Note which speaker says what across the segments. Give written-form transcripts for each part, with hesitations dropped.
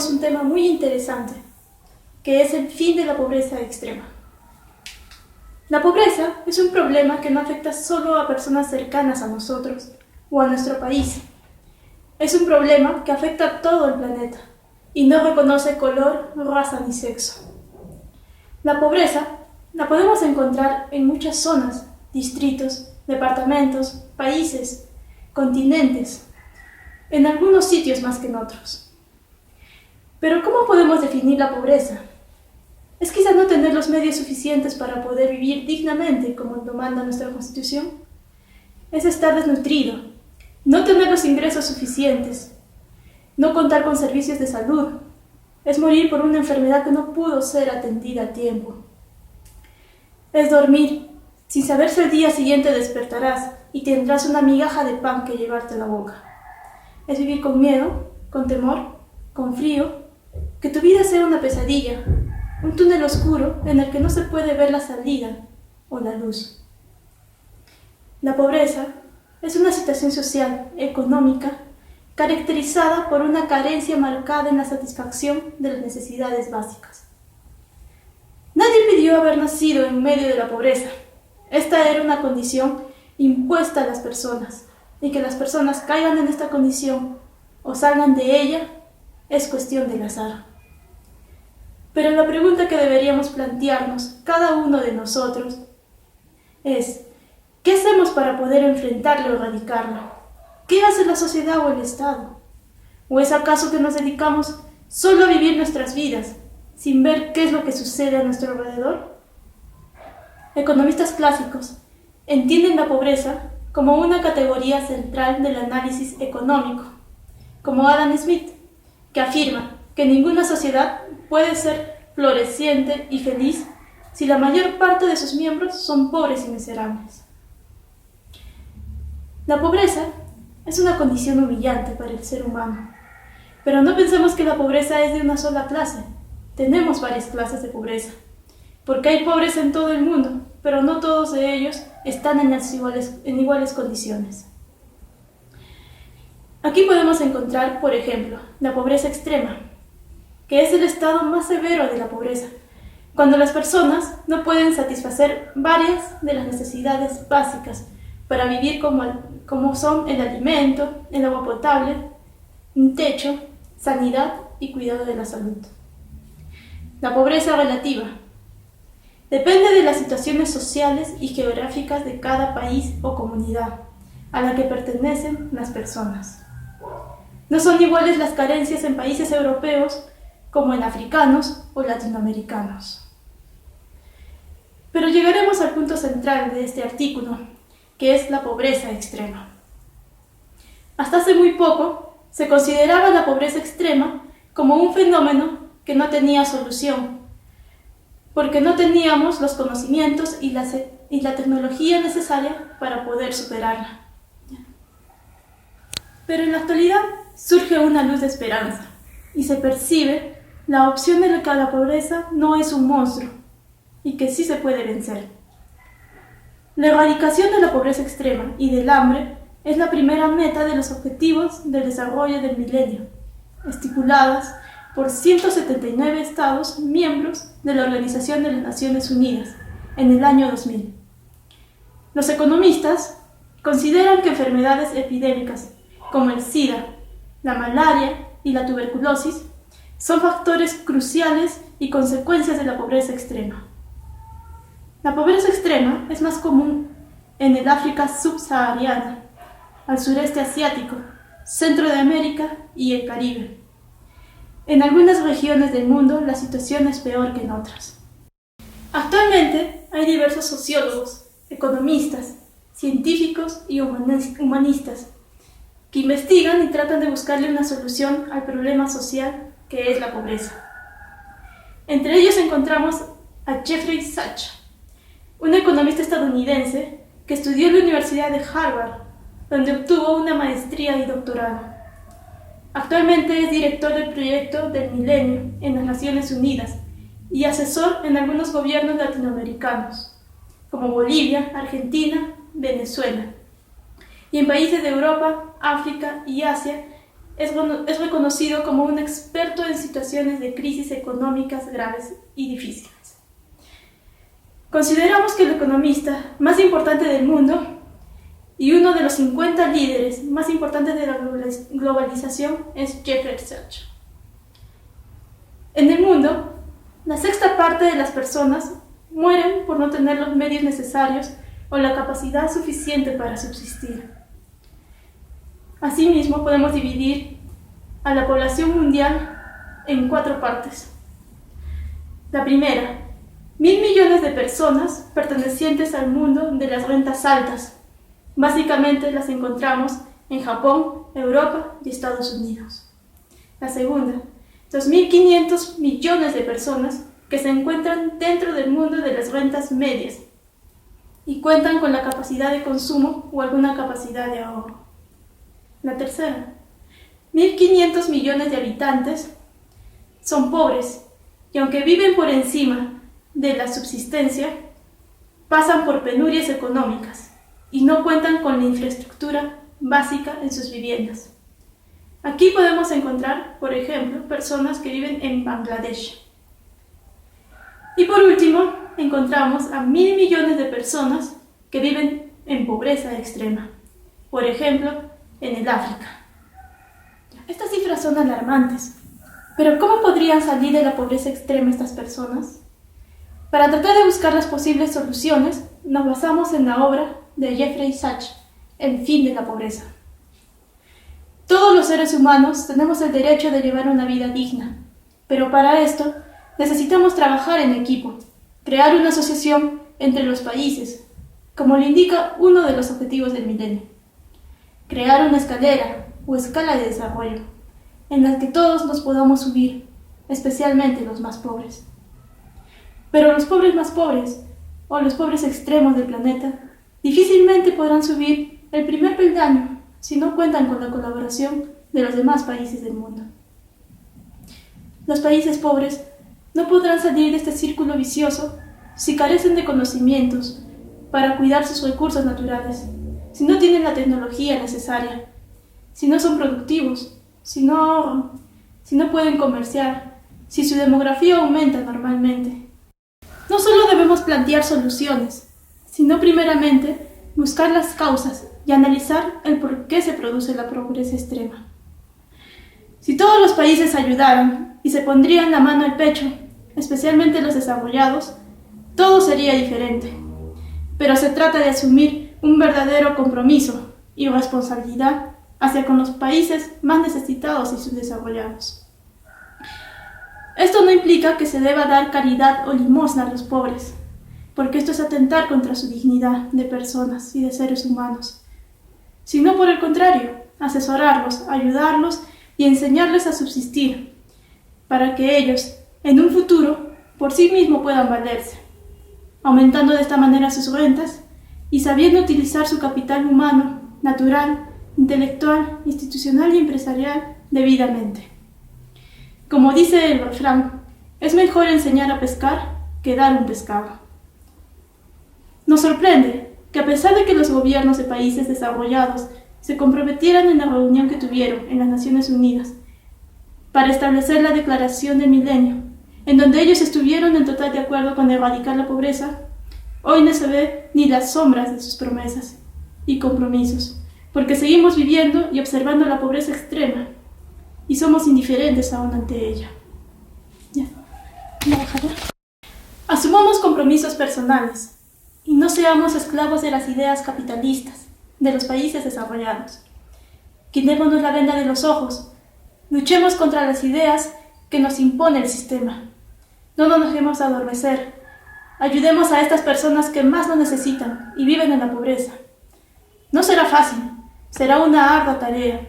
Speaker 1: tenemos un tema muy interesante, que es el fin de la pobreza extrema. La pobreza es un problema que no afecta solo a personas cercanas a nosotros o a nuestro país. Es un problema que afecta a todo el planeta y no reconoce color, raza ni sexo. La pobreza la podemos encontrar en muchas zonas, distritos, departamentos, países, continentes, en algunos sitios más que en otros. Pero ¿cómo podemos definir la pobreza? ¿Es quizá no tener los medios suficientes para poder vivir dignamente como lo manda nuestra Constitución? Es estar desnutrido, no tener los ingresos suficientes, no contar con servicios de salud, es morir por una enfermedad que no pudo ser atendida a tiempo. Es dormir sin saber si al día siguiente despertarás y tendrás una migaja de pan que llevarte a la boca. Es vivir con miedo, con temor, con frío, que tu vida sea una pesadilla, un túnel oscuro en el que no se puede ver la salida o la luz. La pobreza es una situación social, económica, caracterizada por una carencia marcada en la satisfacción de las necesidades básicas. Nadie pidió haber nacido en medio de la pobreza. Esta era una condición impuesta a las personas, y que las personas caigan en esta condición o salgan de ella es cuestión del azar. Pero la pregunta que deberíamos plantearnos cada uno de nosotros es: ¿qué hacemos para poder enfrentarlo o erradicarlo? ¿Qué hace la sociedad o el Estado? ¿O es acaso que nos dedicamos solo a vivir nuestras vidas, sin ver qué es lo que sucede a nuestro alrededor? Economistas clásicos entienden la pobreza como una categoría central del análisis económico, como Adam Smith, que afirma que ninguna sociedad puede ser floreciente y feliz si la mayor parte de sus miembros son pobres y miserables. La pobreza es una condición humillante para el ser humano, pero no pensemos que la pobreza es de una sola clase. Tenemos varias clases de pobreza, porque hay pobres en todo el mundo, pero no todos de ellos están en iguales condiciones. Aquí podemos encontrar, por ejemplo, la pobreza extrema, que es el estado más severo de la pobreza, cuando las personas no pueden satisfacer varias de las necesidades básicas para vivir como son el alimento, el agua potable, un techo, sanidad y cuidado de la salud. La pobreza relativa depende de las situaciones sociales y geográficas de cada país o comunidad a la que pertenecen las personas. No son iguales las carencias en países europeos como en africanos o latinoamericanos. Pero llegaremos al punto central de este artículo, que es la pobreza extrema. Hasta hace muy poco se consideraba la pobreza extrema como un fenómeno que no tenía solución, porque no teníamos los conocimientos y la tecnología necesaria para poder superarla. Pero en la actualidad surge una luz de esperanza y se percibe la opción de que la pobreza no es un monstruo y que sí se puede vencer. La erradicación de la pobreza extrema y del hambre es la primera meta de los Objetivos del Desarrollo del Milenio, estipuladas por 179 Estados miembros de la Organización de las Naciones Unidas en el año 2000. Los economistas consideran que enfermedades epidémicas como el SIDA, la malaria y la tuberculosis son factores cruciales y consecuencias de la pobreza extrema. La pobreza extrema es más común en el África subsahariana, al sureste asiático, Centro de América y el Caribe. En algunas regiones del mundo la situación es peor que en otras. Actualmente hay diversos sociólogos, economistas, científicos y humanistas que investigan y tratan de buscarle una solución al problema social que es la pobreza. Entre ellos encontramos a Jeffrey Sachs, un economista estadounidense que estudió en la Universidad de Harvard, donde obtuvo una maestría y doctorado. Actualmente es director del Proyecto del Milenio en las Naciones Unidas y asesor en algunos gobiernos latinoamericanos, como Bolivia, Argentina, Venezuela, y en países de Europa, África y Asia es reconocido como un experto en situaciones de crisis económicas graves y difíciles. Consideramos que el economista más importante del mundo y uno de los 50 líderes más importantes de la globalización es Jeffrey Sachs. En el mundo, la sexta parte de las personas mueren por no tener los medios necesarios o la capacidad suficiente para subsistir. Asimismo, podemos dividir a la población mundial en 4 partes. La primera, 1.000 millones de personas pertenecientes al mundo de las rentas altas. Básicamente las encontramos en Japón, Europa y Estados Unidos. La segunda, 2.500 millones de personas que se encuentran dentro del mundo de las rentas medias y cuentan con la capacidad de consumo o alguna capacidad de ahorro. La tercera, 1.500 millones de habitantes son pobres y aunque viven por encima de la subsistencia, pasan por penurias económicas y no cuentan con la infraestructura básica en sus viviendas. Aquí podemos encontrar, por ejemplo, personas que viven en Bangladesh. Y por último, encontramos a 1.000 millones de personas que viven en pobreza extrema, por ejemplo, en el África. Estas cifras son alarmantes, pero ¿cómo podrían salir de la pobreza extrema estas personas? Para tratar de buscar las posibles soluciones, nos basamos en la obra de Jeffrey Sachs, El fin de la pobreza. Todos los seres humanos tenemos el derecho de llevar una vida digna, pero para esto necesitamos trabajar en equipo, crear una asociación entre los países, como lo indica uno de los objetivos del milenio. Crear una escalera o escala de desarrollo, en la que todos nos podamos subir, especialmente los más pobres. Pero los pobres más pobres, o los pobres extremos del planeta, difícilmente podrán subir el primer peldaño si no cuentan con la colaboración de los demás países del mundo. Los países pobres no podrán salir de este círculo vicioso si carecen de conocimientos para cuidar sus recursos naturales, si no tienen la tecnología necesaria, si no son productivos, si no ahorran, si no pueden comerciar, si su demografía aumenta normalmente. No solo debemos plantear soluciones, sino primeramente buscar las causas y analizar el por qué se produce la pobreza extrema. Si todos los países ayudaran y se pondrían la mano al pecho, especialmente los desarrollados, todo sería diferente. Pero se trata de asumir un verdadero compromiso y responsabilidad hacia con los países más necesitados y subdesarrollados. Esto no implica que se deba dar caridad o limosna a los pobres, porque esto es atentar contra su dignidad de personas y de seres humanos, sino por el contrario, asesorarlos, ayudarlos y enseñarles a subsistir, para que ellos, en un futuro, por sí mismos puedan valerse, aumentando de esta manera sus rentas y sabiendo utilizar su capital humano, natural, intelectual, institucional y empresarial debidamente. Como dice el refrán, es mejor enseñar a pescar que dar un pescado. Nos sorprende que a pesar de que los gobiernos de países desarrollados se comprometieran en la reunión que tuvieron en las Naciones Unidas para establecer la Declaración del Milenio, en donde ellos estuvieron en total de acuerdo con erradicar la pobreza, hoy no se ve ni las sombras de sus promesas y compromisos, porque seguimos viviendo y observando la pobreza extrema y somos indiferentes aún ante ella. Asumamos compromisos personales y no seamos esclavos de las ideas capitalistas de los países desarrollados. Quitémonos la venda de los ojos, luchemos contra las ideas que nos impone el sistema. No nos dejemos adormecer, ayudemos a estas personas que más lo necesitan y viven en la pobreza. No será fácil, será una ardua tarea,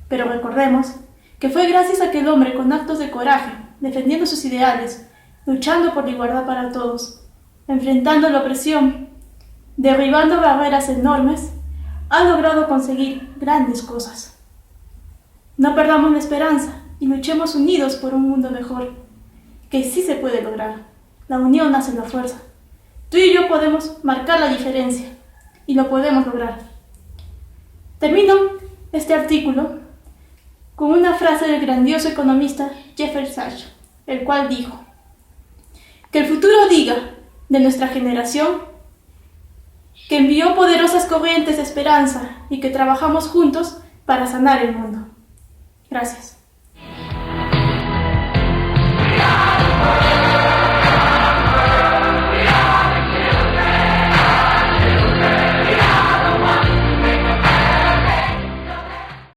Speaker 1: pero recordemos que fue gracias a aquel hombre con actos de coraje, defendiendo sus ideales, luchando por la igualdad para todos, enfrentando la opresión, derribando barreras enormes, ha logrado conseguir grandes cosas. No perdamos la esperanza y luchemos unidos por un mundo mejor, que sí se puede lograr. La unión hace la fuerza. Tú y yo podemos marcar la diferencia y lo podemos lograr. Termino este artículo con una frase del grandioso economista Jeffrey Sachs, el cual dijo: que el futuro diga de nuestra generación que envió poderosas corrientes de esperanza y que trabajamos juntos para sanar el mundo. Gracias.